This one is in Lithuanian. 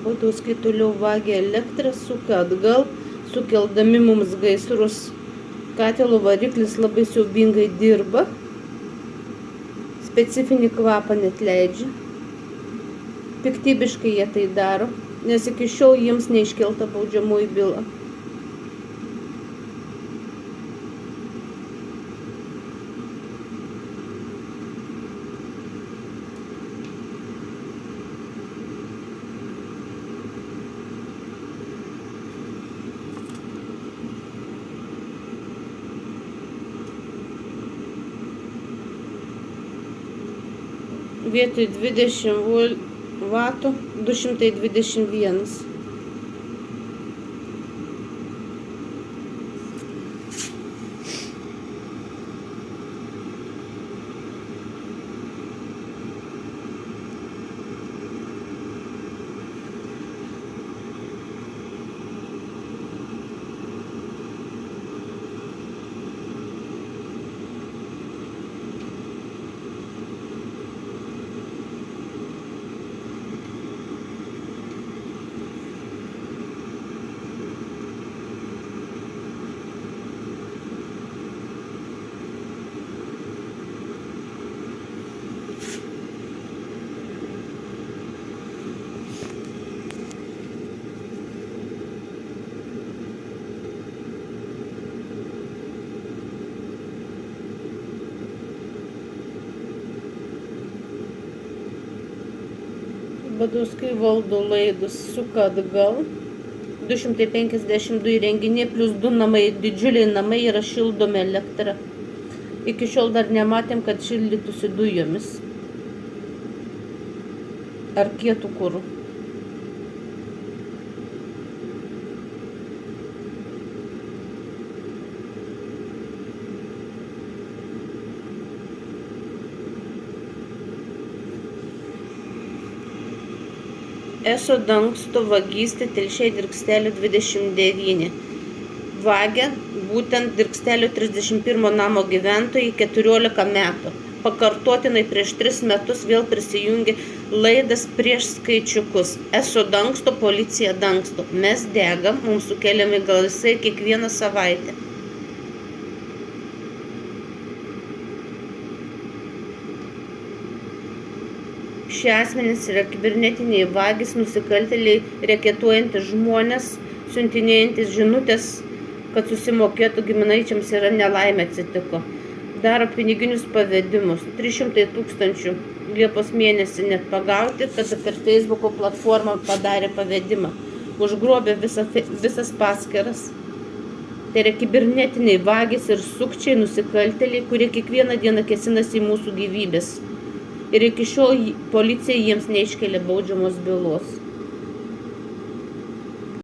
Po to, kai toliau vagia elektrą, suka atgal, sukeldami mums gaisrus. Katilo variklis labai siaubingai dirba. Specifinį kvapą net leidžia. Piktybiškai jie tai daro, nes iki šiol jiems neiškelta baudžiamoji byla. Vietoj 20 vatų 221. Baduskai valdo laidus, suka atgal. 252 įrenginiai plus 2 namai, didžiuliai namai yra šildomi elektra. Iki šiol dar nematėm, kad šildytųsi dujomis ar kietų kuru. Eso dangsto vagystė Telšiai Dirkstelių 29. Vagia būtent Dirkstelių 31 namo gyventojai 14 metų. Pakartotinai prieš 3 metus vėl prisijungė laidas prieš skaičiukus. Eso dangsto, policija dangsto. Mes degam, mums sukeliami garsai kiekvieną savaitę. Šie asmenys yra kibernetiniai vagys, nusikaltėliai, reketuojantys žmonės, siuntinėjantis žinutės, kad susimokėtų giminaičiams yra nelaimė atsitiko. Daro piniginius pavedimus. 300 000 Liepos mėnesį net pagauti, kada per Facebooko platformą padarė pavedimą. Užgrobė visas paskyras. Tai yra kibernetiniai vagys ir sukčiai, nusikaltėliai, kurie kiekvieną dieną kėsinasi į mūsų gyvybės. Ir iki šiol policija jiems neiškelia baudžiamos bylos.